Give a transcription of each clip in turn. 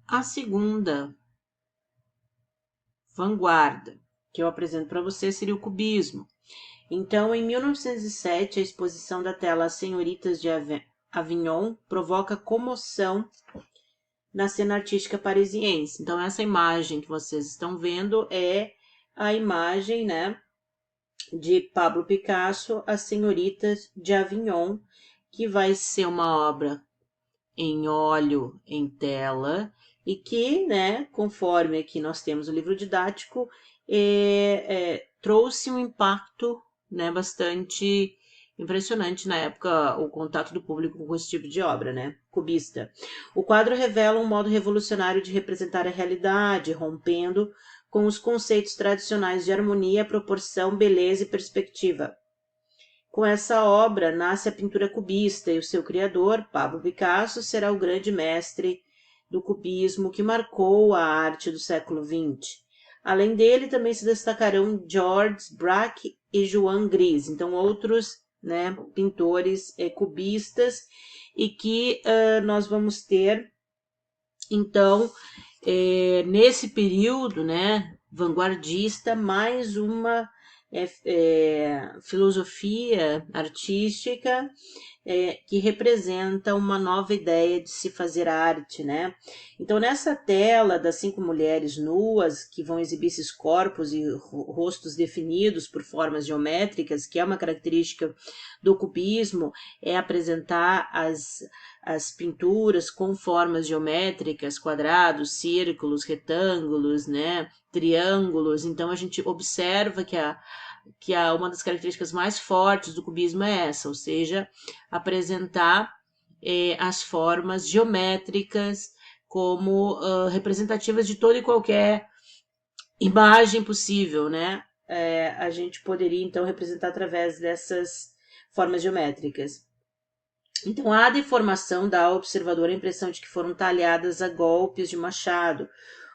a segunda vanguarda que eu apresento para você seria o cubismo. Então, em 1907, a exposição da tela As Senhoritas de Avignon provoca comoção na cena artística parisiense. Então, essa imagem que vocês estão vendo é a imagem, né, de Pablo Picasso, As Senhoritas de Avignon, que vai ser uma obra em óleo, em tela, e que, né, conforme aqui nós temos o livro didático, trouxe um impacto, né, bastante impressionante na época, o contato do público com esse tipo de obra, né, cubista. O quadro revela um modo revolucionário de representar a realidade, rompendo com os conceitos tradicionais de harmonia, proporção, beleza e perspectiva. Com essa obra nasce a pintura cubista e o seu criador, Pablo Picasso, será o grande mestre do cubismo que marcou a arte do século XX. Além dele, também se destacarão Georges Braque e Joan Gris, então outros, né, pintores cubistas, e que nós vamos ter, então, nesse período, né, vanguardista, mais uma filosofia artística que representa uma nova ideia de se fazer arte, né? Então, nessa tela das 5 mulheres nuas, que vão exibir esses corpos e rostos definidos por formas geométricas, que é uma característica do cubismo, é apresentar as pinturas com formas geométricas, quadrados, círculos, retângulos, né, triângulos. Então a gente observa que uma das características mais fortes do cubismo é essa, ou seja, apresentar as formas geométricas como representativas de toda e qualquer imagem possível, né? A gente poderia então representar através dessas formas geométricas. Então, a deformação dá ao observador a impressão de que foram talhadas a golpes de machado.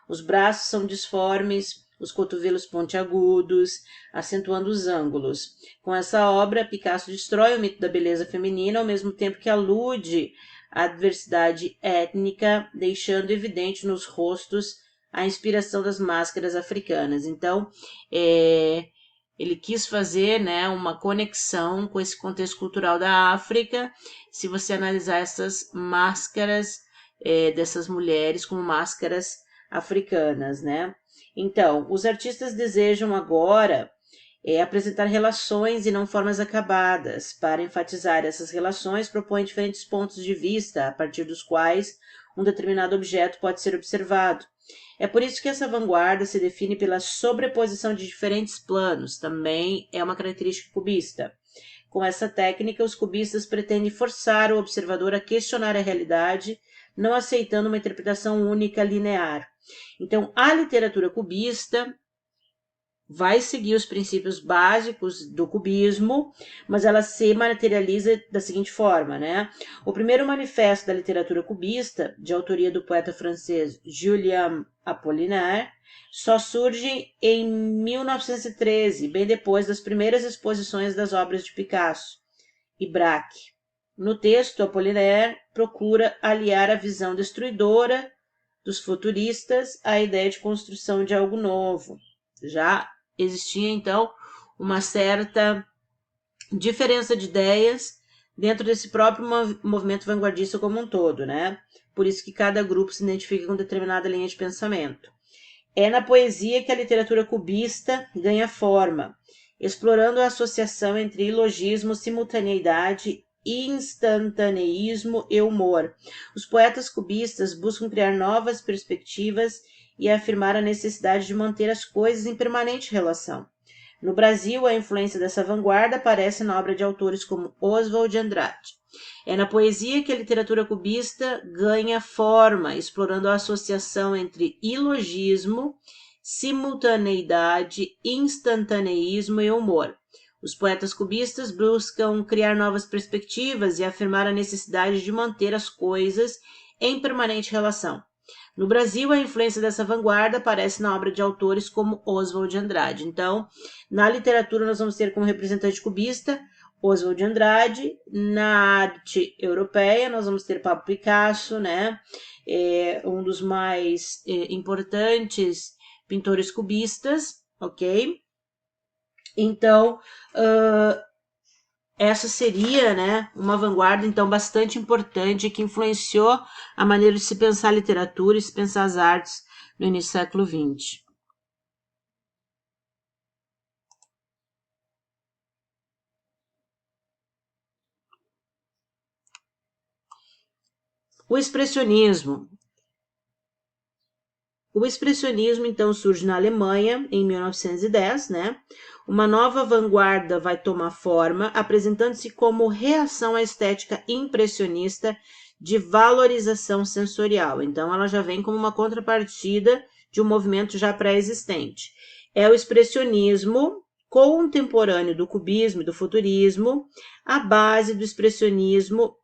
Os braços são disformes, os cotovelos pontiagudos, acentuando os ângulos. Com essa obra, Picasso destrói o mito da beleza feminina, ao mesmo tempo que alude à diversidade étnica, deixando evidente nos rostos a inspiração das máscaras africanas. Então, ele quis fazer, né, uma conexão com esse contexto cultural da África. Se você analisar essas máscaras dessas mulheres como máscaras africanas, né? Então, os artistas desejam agora apresentar relações e não formas acabadas. Para enfatizar essas relações, propõem diferentes pontos de vista a partir dos quais um determinado objeto pode ser observado. É por isso que essa vanguarda se define pela sobreposição de diferentes planos, também é uma característica cubista. Com essa técnica, os cubistas pretendem forçar o observador a questionar a realidade, não aceitando uma interpretação única linear. Então, a literatura cubista vai seguir os princípios básicos do cubismo, mas ela se materializa da seguinte forma, né? O primeiro manifesto da literatura cubista, de autoria do poeta francês Julien Apollinaire, só surge em 1913, bem depois das primeiras exposições das obras de Picasso e Braque. No texto, Apollinaire procura aliar a visão destruidora dos futuristas à ideia de construção de algo novo. Já existia, então, uma certa diferença de ideias dentro desse próprio movimento vanguardista como um todo, né? Por isso que cada grupo se identifica com determinada linha de pensamento. É na poesia que a literatura cubista ganha forma, explorando a associação entre ilogismo, simultaneidade, instantaneísmo e humor. Os poetas cubistas buscam criar novas perspectivas e afirmar a necessidade de manter as coisas em permanente relação. No Brasil, a influência dessa vanguarda aparece na obra de autores como Oswald de Andrade. É na poesia que a literatura cubista ganha forma, explorando a associação entre ilogismo, simultaneidade, instantaneísmo e humor. Os poetas cubistas buscam criar novas perspectivas e afirmar a necessidade de manter as coisas em permanente relação. No Brasil, a influência dessa vanguarda aparece na obra de autores como Oswald de Andrade. Então, na literatura, nós vamos ter como representante cubista Oswald de Andrade. Na arte europeia, nós vamos ter Pablo Picasso, né? é um dos mais importantes pintores cubistas, ok? Então, essa seria, né, uma vanguarda, então, bastante importante que influenciou a maneira de se pensar a literatura e se pensar as artes no início do século XX. O expressionismo. O expressionismo, então, surge na Alemanha em 1910, né? Uma nova vanguarda vai tomar forma, apresentando-se como reação à estética impressionista de valorização sensorial. Então, ela já vem como uma contrapartida de um movimento já pré-existente. É o expressionismo contemporâneo do cubismo e do futurismo. A base do expressionismo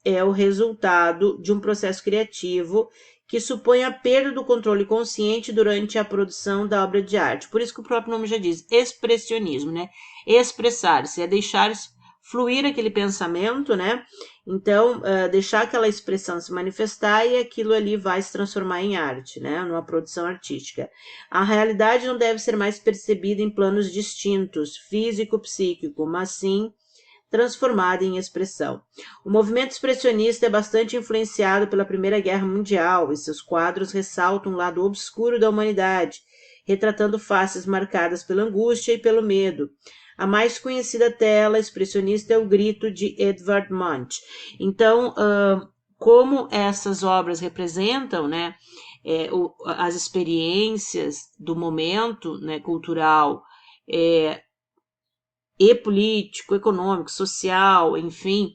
é o resultado de um processo criativo que supõe a perda do controle consciente durante a produção da obra de arte. Por isso que o próprio nome já diz, expressionismo, né? Expressar-se, é deixar fluir aquele pensamento, né? Então, deixar aquela expressão se manifestar e aquilo ali vai se transformar em arte, né? Numa produção artística. A realidade não deve ser mais percebida em planos distintos, físico-psíquico, mas sim transformada em expressão. O movimento expressionista é bastante influenciado pela Primeira Guerra Mundial e seus quadros ressaltam um lado obscuro da humanidade, retratando faces marcadas pela angústia e pelo medo. A mais conhecida tela expressionista é o Grito de Edvard Munch. Então, como essas obras representam, né, as experiências do momento, né, cultural, e político, econômico, social, enfim,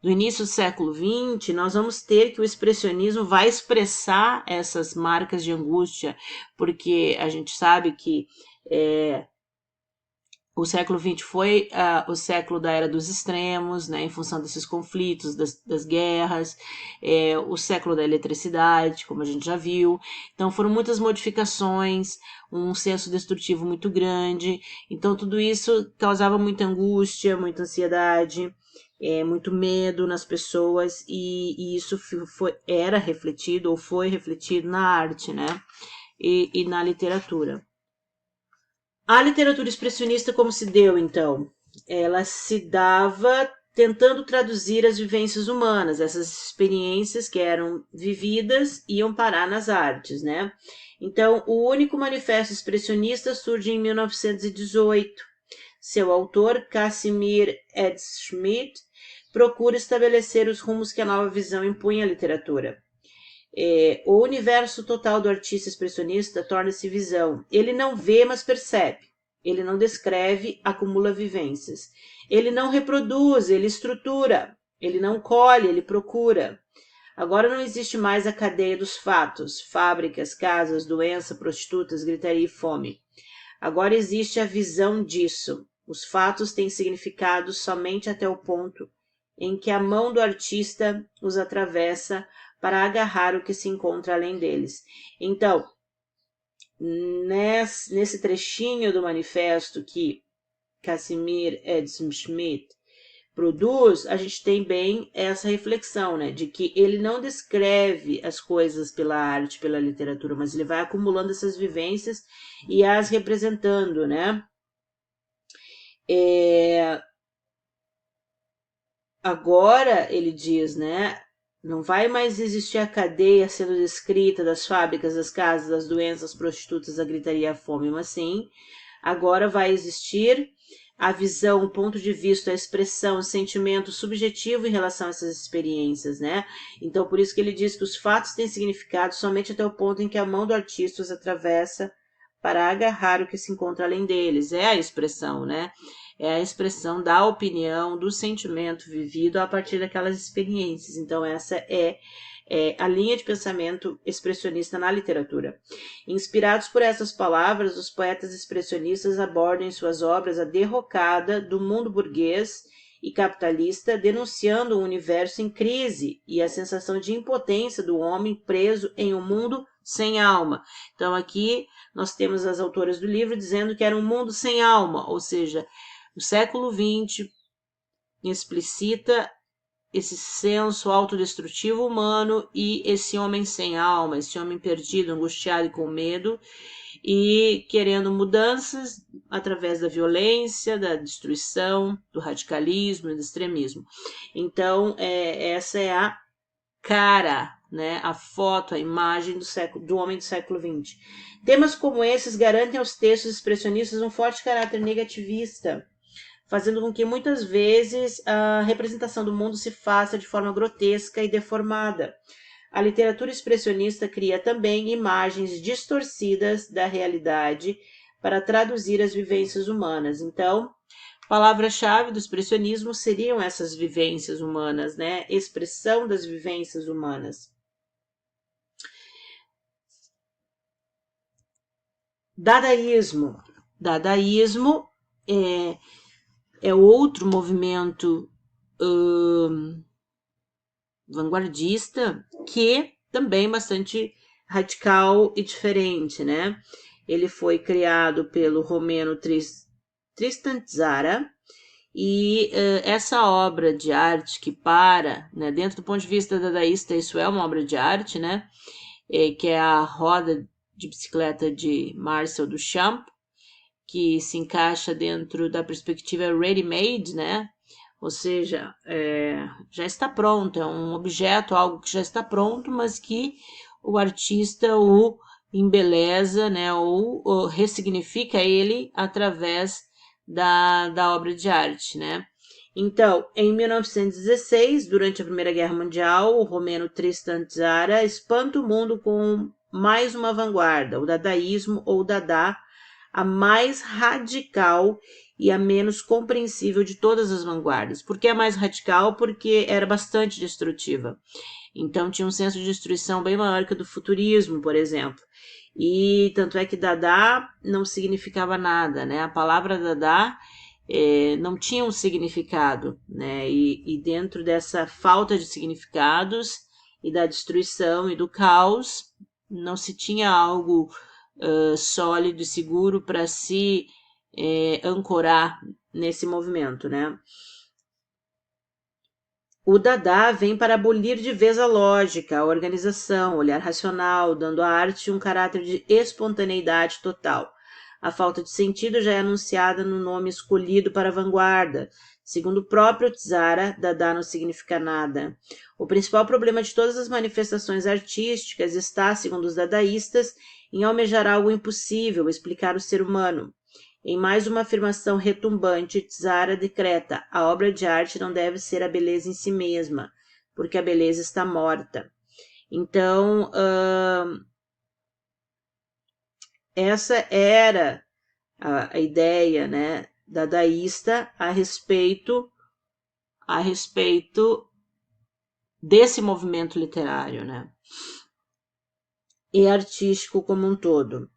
do início do século XX, nós vamos ter que o expressionismo vai expressar essas marcas de angústia, porque a gente sabe que o século XX foi o século da era dos extremos, né, em função desses conflitos, das guerras, o século da eletricidade, como a gente já viu. Então foram muitas modificações, um senso destrutivo muito grande. Então tudo isso causava muita angústia, muita ansiedade, muito medo nas pessoas, e isso era refletido ou foi refletido na arte, né, e na literatura. A literatura expressionista como se deu, então? Ela se dava tentando traduzir as vivências humanas, essas experiências que eram vividas iam parar nas artes, né? Então, o único manifesto expressionista surge em 1918. Seu autor, Casimir Ed Schmidt, procura estabelecer os rumos que a nova visão impunha à literatura. O universo total do artista expressionista torna-se visão. Ele não vê, mas percebe. Ele não descreve, acumula vivências. Ele não reproduz, ele estrutura. Ele não colhe, ele procura. Agora não existe mais a cadeia dos fatos, fábricas, casas, doença, prostitutas, gritaria e fome. Agora existe a visão disso. Os fatos têm significado somente até o ponto em que a mão do artista os atravessa para agarrar o que se encontra além deles. Então, nesse trechinho do manifesto que Casimir Ed Schmidt produz, a gente tem bem essa reflexão, né, de que ele não descreve as coisas pela arte, pela literatura, mas ele vai acumulando essas vivências e as representando, né. Agora, ele diz, né, não vai mais existir a cadeia sendo descrita das fábricas, das casas, das doenças, das prostitutas, da gritaria, a fome, mas sim, agora vai existir a visão, o ponto de vista, a expressão, o sentimento subjetivo em relação a essas experiências, né? Então, por isso que ele diz que os fatos têm significado somente até o ponto em que a mão do artista os atravessa para agarrar o que se encontra além deles. É a expressão, né? É a expressão da opinião, do sentimento vivido a partir daquelas experiências. Então, essa é a linha de pensamento expressionista na literatura. Inspirados por essas palavras, os poetas expressionistas abordam em suas obras a derrocada do mundo burguês e capitalista, denunciando um universo em crise e a sensação de impotência do homem preso em um mundo sem alma. Então, aqui nós temos as autoras do livro dizendo que era um mundo sem alma, ou seja, o século XX explicita esse senso autodestrutivo humano e esse homem sem alma, esse homem perdido, angustiado e com medo, e querendo mudanças através da violência, da destruição, do radicalismo e do extremismo. Então, essa é a cara, né, a foto, a imagem do homem do século XX. Temas como esses garantem aos textos expressionistas um forte caráter negativista, fazendo com que muitas vezes a representação do mundo se faça de forma grotesca e deformada. A literatura expressionista cria também imagens distorcidas da realidade para traduzir as vivências humanas. Então, palavra-chave do expressionismo seriam essas vivências humanas, né? Expressão das vivências humanas. Dadaísmo. Dadaísmo é outro movimento vanguardista que também bastante radical e diferente, né? Ele foi criado pelo romeno Tristan Tzara, e essa obra de arte que né, dentro do ponto de vista dadaísta, isso é uma obra de arte, né? Que é a roda de bicicleta de Marcel Duchamp, que se encaixa dentro da perspectiva ready-made, né? Ou seja, já está pronto, é um objeto, algo que já está pronto, mas que o artista o embeleza, né, ou ressignifica ele através da obra de arte, né? Então, em 1916, durante a Primeira Guerra Mundial, o romeno Tristan Tzara espanta o mundo com mais uma vanguarda, o dadaísmo ou Dada, a mais radical e a menos compreensível de todas as vanguardas. Por que a mais radical? Porque era bastante destrutiva. Então tinha um senso de destruição bem maior que o do futurismo, por exemplo. E tanto é que Dada não significava nada, né? A palavra Dada não tinha um significado, né? E dentro dessa falta de significados e da destruição e do caos, não se tinha algo sólido e seguro para se ancorar nesse movimento, né? O Dada vem para abolir de vez a lógica, a organização, o olhar racional, dando à arte um caráter de espontaneidade total. A falta de sentido já é anunciada no nome escolhido para a vanguarda. Segundo o próprio Tzara, Dada não significa nada. O principal problema de todas as manifestações artísticas está, segundo os dadaístas, em almejar algo impossível, explicar o ser humano. Em mais uma afirmação retumbante, Tzara decreta: a obra de arte não deve ser a beleza em si mesma, porque a beleza está morta. Então, essa era a ideia, né, dadaísta a respeito desse movimento literário, né, e artístico como um todo.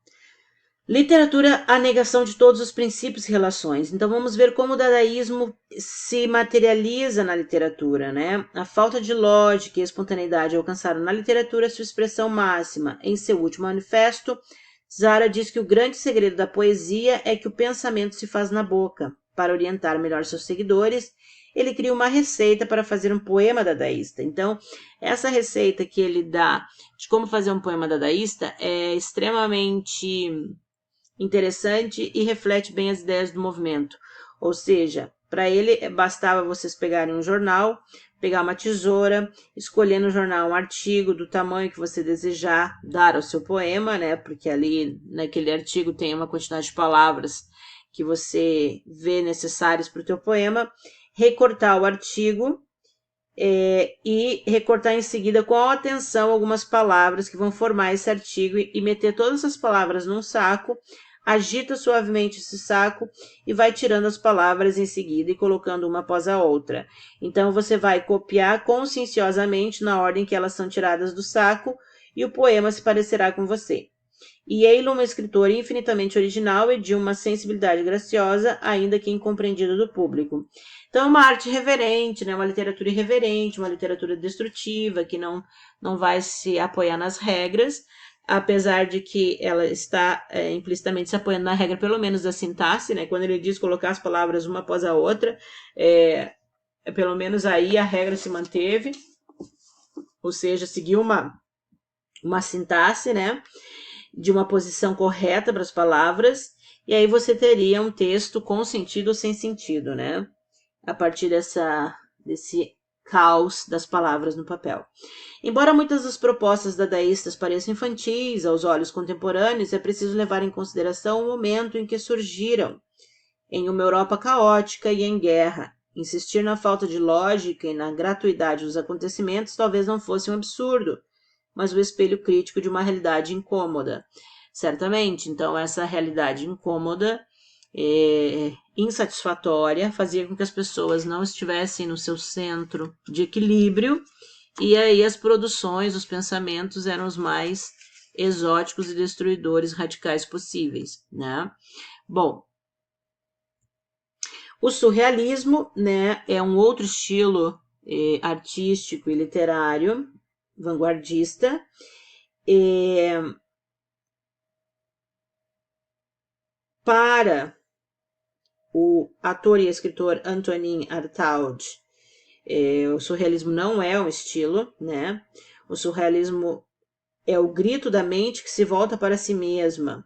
Literatura, a negação de todos os princípios e relações. Então vamos ver como o dadaísmo se materializa na literatura, né? A falta de lógica e espontaneidade alcançaram na literatura sua expressão máxima. Em seu último manifesto, Tzara diz que o grande segredo da poesia é que o pensamento se faz na boca. Para orientar melhor seus seguidores, ele cria uma receita para fazer um poema dadaísta. Então, essa receita que ele dá de como fazer um poema dadaísta é extremamente interessante e reflete bem as ideias do movimento. Ou seja, para ele bastava vocês pegarem um jornal, pegar uma tesoura, escolher no jornal um artigo do tamanho que você desejar dar ao seu poema, né? Porque ali naquele artigo tem uma quantidade de palavras que você vê necessárias para o teu poema, recortar o artigo e recortar em seguida com atenção algumas palavras que vão formar esse artigo e meter todas as palavras num saco, agita suavemente esse saco e vai tirando as palavras em seguida e colocando uma após a outra. Então você vai copiar conscienciosamente na ordem que elas são tiradas do saco e o poema se parecerá com você. E Eilon, uma escritora infinitamente original e de uma sensibilidade graciosa, ainda que incompreendida do público. Então é uma arte reverente, né? Uma literatura irreverente, uma literatura destrutiva, que não vai se apoiar nas regras, apesar de que ela está implicitamente se apoiando na regra, pelo menos da sintaxe, né? Quando ele diz colocar as palavras uma após a outra, pelo menos aí a regra se manteve, ou seja, seguiu uma sintaxe, né, de uma posição correta para as palavras, e aí você teria um texto com sentido ou sem sentido, né, a partir desse caos das palavras no papel. Embora muitas das propostas dadaístas pareçam infantis aos olhos contemporâneos, é preciso levar em consideração o momento em que surgiram, em uma Europa caótica e em guerra. Insistir na falta de lógica e na gratuidade dos acontecimentos talvez não fosse um absurdo, mas o espelho crítico de uma realidade incômoda. Certamente, então, essa realidade incômoda, insatisfatória, fazia com que as pessoas não estivessem no seu centro de equilíbrio, e aí as produções, os pensamentos eram os mais exóticos e destruidores radicais possíveis, né? Bom, o surrealismo, né, é um outro estilo artístico e literário vanguardista. Para o ator e escritor Antonin Artaud, o surrealismo não é um estilo, né? O surrealismo é o grito da mente que se volta para si mesma.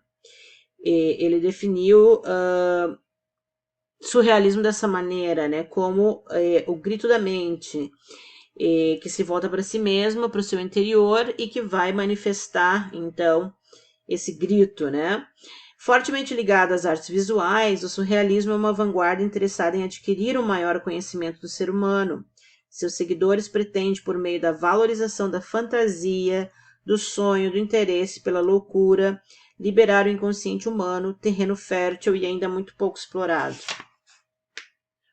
Ele definiu surrealismo dessa maneira, né? Como o grito da mente que se volta para si mesma, para o seu interior e que vai manifestar, então, esse grito, né? Fortemente ligado às artes visuais, o surrealismo é uma vanguarda interessada em adquirir um maior conhecimento do ser humano. Seus seguidores pretendem, por meio da valorização da fantasia, do sonho, do interesse pela loucura, liberar o inconsciente humano, terreno fértil e ainda muito pouco explorado.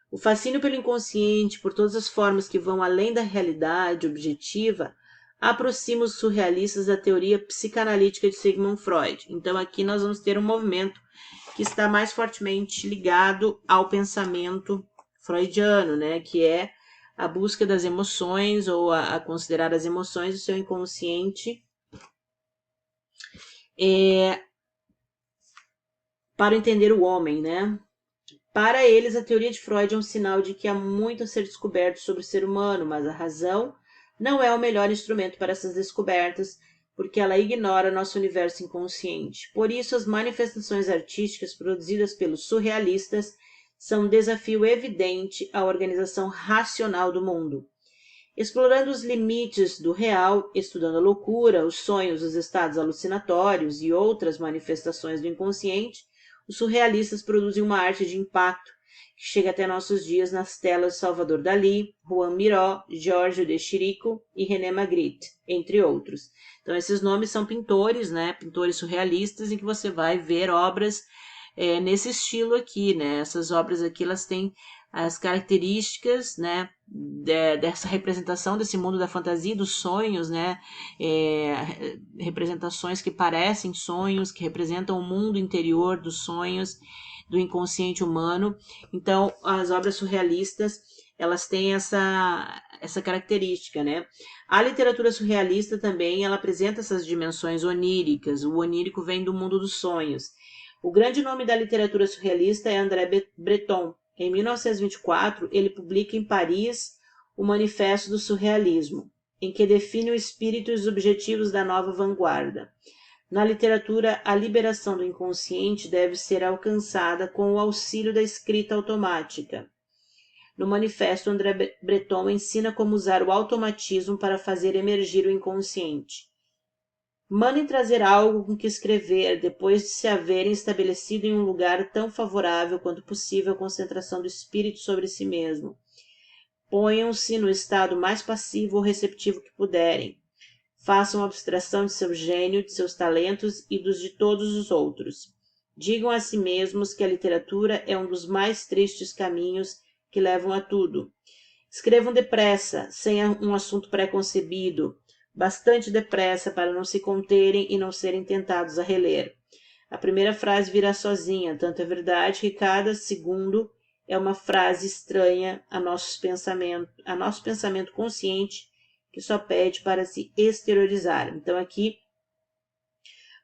O fascínio pelo inconsciente, por todas as formas que vão além da realidade objetiva, aproxima os surrealistas da teoria psicanalítica de Sigmund Freud. Então aqui nós vamos ter um movimento que está mais fortemente ligado ao pensamento freudiano, né, que é a busca das emoções ou a considerar as emoções do seu inconsciente para entender o homem, né? Para eles, a teoria de Freud é um sinal de que há muito a ser descoberto sobre o ser humano, mas a razão não é o melhor instrumento para essas descobertas, porque ela ignora nosso universo inconsciente. Por isso, as manifestações artísticas produzidas pelos surrealistas são um desafio evidente à organização racional do mundo. Explorando os limites do real, estudando a loucura, os sonhos, os estados alucinatórios e outras manifestações do inconsciente, os surrealistas produzem uma arte de impacto que chega até nossos dias nas telas de Salvador Dalí, Juan Miró, Giorgio de Chirico e René Magritte, entre outros. Então, esses nomes são pintores, né? Pintores surrealistas, em que você vai ver obras nesse estilo aqui, né? Essas obras aqui, elas têm as características, né, dessa representação desse mundo da fantasia, dos sonhos, né, representações que parecem sonhos, que representam o mundo interior dos sonhos, do inconsciente humano. Então, as obras surrealistas, elas têm essa característica, né? A literatura surrealista também, ela apresenta essas dimensões oníricas. O onírico vem do mundo dos sonhos. O grande nome da literatura surrealista é André Breton. Em 1924, ele publica em Paris o Manifesto do Surrealismo, em que define o espírito e os objetivos da nova vanguarda. Na literatura, a liberação do inconsciente deve ser alcançada com o auxílio da escrita automática. No manifesto, André Breton ensina como usar o automatismo para fazer emergir o inconsciente. Mandem trazer algo com que escrever depois de se haverem estabelecido em um lugar tão favorável quanto possível a concentração do espírito sobre si mesmo. Ponham-se no estado mais passivo ou receptivo que puderem. Façam abstração de seu gênio, de seus talentos e dos de todos os outros. Digam a si mesmos que a literatura é um dos mais tristes caminhos que levam a tudo. Escrevam depressa, sem um assunto pré-concebido, bastante depressa para não se conterem e não serem tentados a reler. A primeira frase virá sozinha, tanto é verdade que cada segundo é uma frase estranha a nosso pensamento consciente, que só pede para se exteriorizar. Então aqui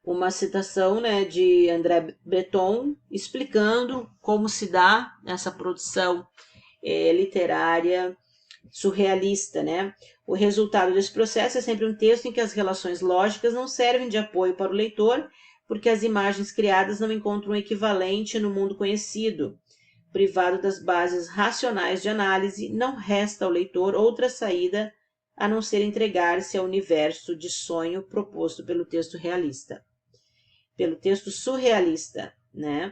uma citação, né, de André Breton explicando como se dá essa produção literária surrealista, né? O resultado desse processo é sempre um texto em que as relações lógicas não servem de apoio para o leitor, porque as imagens criadas não encontram um equivalente no mundo conhecido. Privado das bases racionais de análise, não resta ao leitor outra saída a não ser entregar-se ao universo de sonho proposto pelo texto realista. Pelo texto surrealista, né?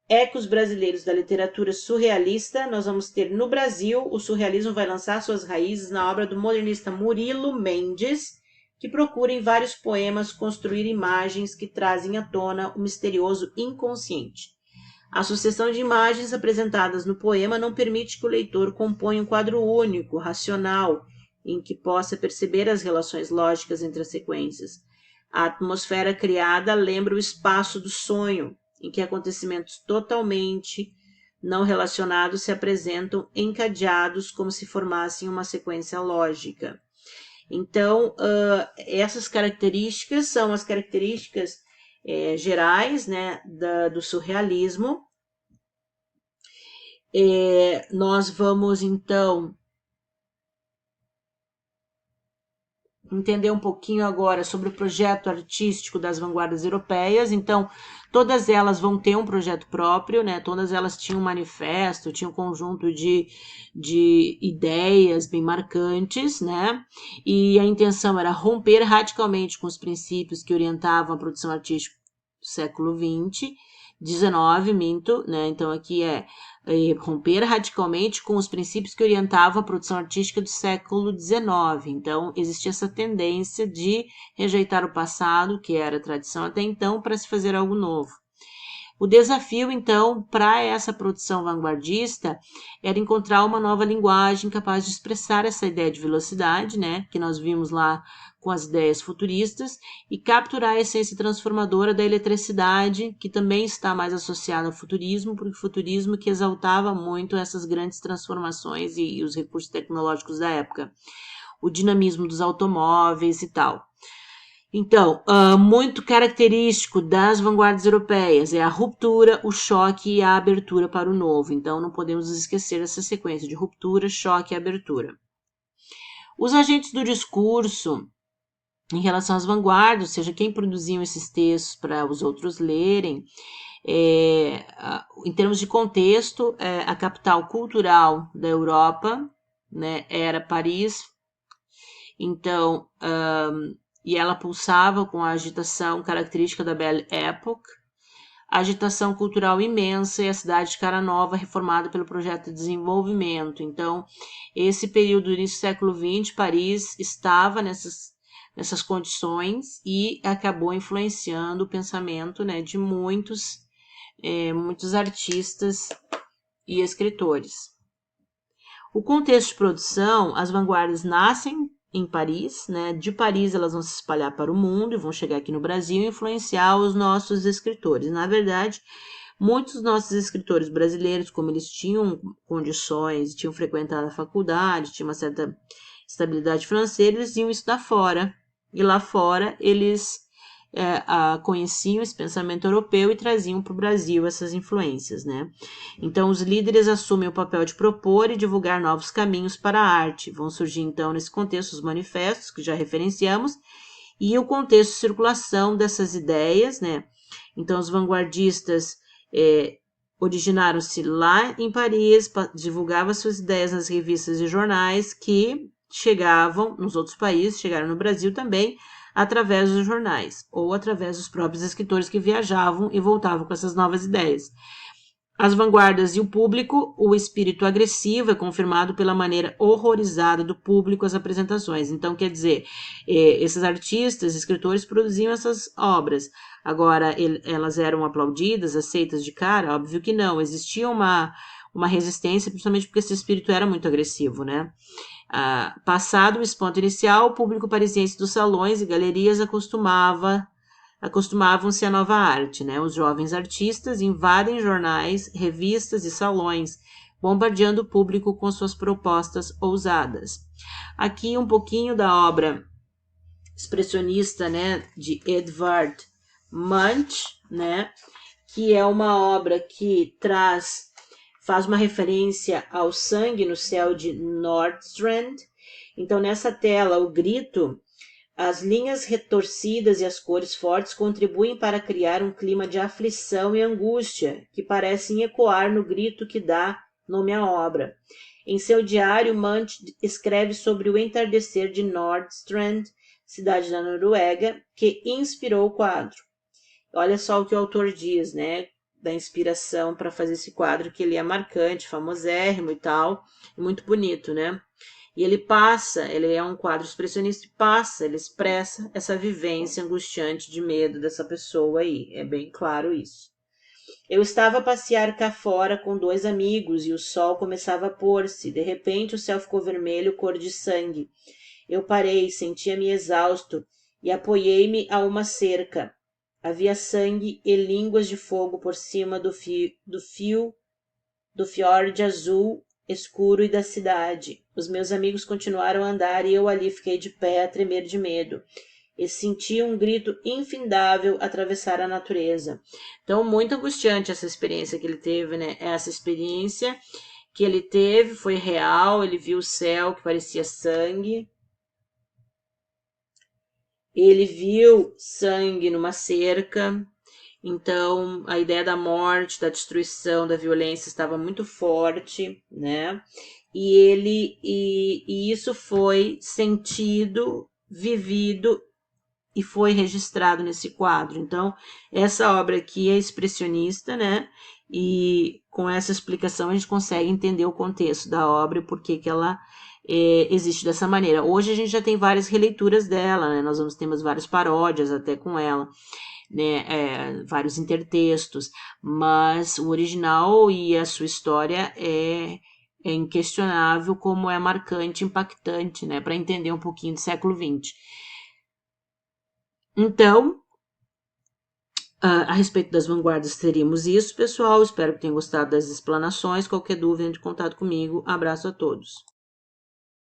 Ecos brasileiros da literatura surrealista, nós vamos ter no Brasil, o surrealismo vai lançar suas raízes na obra do modernista Murilo Mendes, que procura em vários poemas construir imagens que trazem à tona o misterioso inconsciente. A sucessão de imagens apresentadas no poema não permite que o leitor componha um quadro único, racional, em que possa perceber as relações lógicas entre as sequências. A atmosfera criada lembra o espaço do sonho, em que acontecimentos totalmente não relacionados se apresentam encadeados como se formassem uma sequência lógica. Então, essas características são as características gerais, né, do surrealismo. Nós vamos, então, entender um pouquinho agora sobre o projeto artístico das vanguardas europeias. Então, todas elas vão ter um projeto próprio, né? Todas elas tinham um manifesto, tinham um conjunto de ideias bem marcantes, né? E a intenção era romper radicalmente com os princípios que orientavam a produção artística do século XX, 19, minto, né? Então aqui romper radicalmente com os princípios que orientavam a produção artística do século XIX. Então, existia essa tendência de rejeitar o passado, que era a tradição até então, para se fazer algo novo. O desafio, então, para essa produção vanguardista era encontrar uma nova linguagem capaz de expressar essa ideia de velocidade, né, que nós vimos lá com as ideias futuristas, e capturar a essência transformadora da eletricidade, que também está mais associada ao futurismo, porque o futurismo que exaltava muito essas grandes transformações e os recursos tecnológicos da época, o dinamismo dos automóveis e tal. Então, muito característico das vanguardas europeias é a ruptura, o choque e a abertura para o novo. Então, não podemos esquecer essa sequência de ruptura, choque e abertura. Os agentes do discurso, em relação às vanguardas, ou seja, quem produziam esses textos para os outros lerem, em termos de contexto, a capital cultural da Europa, né, era Paris. Então, e ela pulsava com a agitação característica da Belle Époque, a agitação cultural imensa e a cidade de cara nova reformada pelo projeto de desenvolvimento. Então, esse período do início do século XX, Paris estava nessas condições e acabou influenciando o pensamento, né, de muitos artistas e escritores. O contexto de produção, as vanguardas nascem em Paris, né? De Paris elas vão se espalhar para o mundo e vão chegar aqui no Brasil e influenciar os nossos escritores. Na verdade, muitos dos nossos escritores brasileiros, como eles tinham condições, tinham frequentado a faculdade, tinham uma certa estabilidade financeira, eles iam estudar fora. E lá fora eles conheciam esse pensamento europeu e traziam para o Brasil essas influências, né? Então, os líderes assumem o papel de propor e divulgar novos caminhos para a arte. Vão surgir, então, nesse contexto, os manifestos, que já referenciamos, e o contexto de circulação dessas ideias, né? Então, os vanguardistas originaram-se lá em Paris, divulgavam suas ideias nas revistas e jornais que chegavam nos outros países, chegaram no Brasil também, através dos jornais, ou através dos próprios escritores que viajavam e voltavam com essas novas ideias. As vanguardas e o público, o espírito agressivo é confirmado pela maneira horrorizada do público às apresentações. Então, quer dizer, esses artistas, escritores produziam essas obras. Agora, elas eram aplaudidas, aceitas de cara? Óbvio que não. Existia uma resistência, principalmente porque esse espírito era muito agressivo, né? Passado o espanto inicial, o público parisiense dos salões e galerias acostumavam-se à nova arte, né? Os jovens artistas invadem jornais, revistas e salões, bombardeando o público com suas propostas ousadas. Aqui um pouquinho da obra expressionista, né, de Edvard Munch, né, que é uma obra que traz faz uma referência ao sangue no céu de Nordstrand. Então, nessa tela, o grito, as linhas retorcidas e as cores fortes contribuem para criar um clima de aflição e angústia, que parecem ecoar no grito que dá nome à obra. Em seu diário, Munch escreve sobre o entardecer de Nordstrand, cidade da Noruega, que inspirou o quadro. Olha só o que o autor diz, né, da inspiração para fazer esse quadro, que ele é marcante, famosérrimo e tal, muito bonito, né? E ele é um quadro expressionista e ele expressa essa vivência angustiante de medo dessa pessoa aí, é bem claro isso. Eu estava a passear cá fora com 2 amigos e o sol começava a pôr-se. De repente o céu ficou vermelho, cor de sangue. Eu parei, sentia-me exausto e apoiei-me a uma cerca. Havia sangue e línguas de fogo por cima do fiord azul escuro e da cidade. Os meus amigos continuaram a andar e eu ali fiquei de pé a tremer de medo. E senti um grito infindável atravessar a natureza. Então, muito angustiante essa experiência que ele teve, né? Essa experiência que ele teve foi real, ele viu o céu que parecia sangue. Ele viu sangue numa cerca. Então, a ideia da morte, da destruição, da violência estava muito forte, né? E isso foi sentido, vivido e foi registrado nesse quadro. Então, essa obra aqui é expressionista, né? E com essa explicação a gente consegue entender o contexto da obra e por que ela existe dessa maneira. Hoje a gente já tem várias releituras dela, né? Nós vamos ter várias paródias até com ela, né? Vários intertextos, mas o original e a sua história é inquestionável como é marcante, impactante, né? Para entender um pouquinho do século XX. Então, a respeito das vanguardas, teríamos isso, pessoal. Espero que tenham gostado das explanações. Qualquer dúvida, entre em contato comigo. Abraço a todos.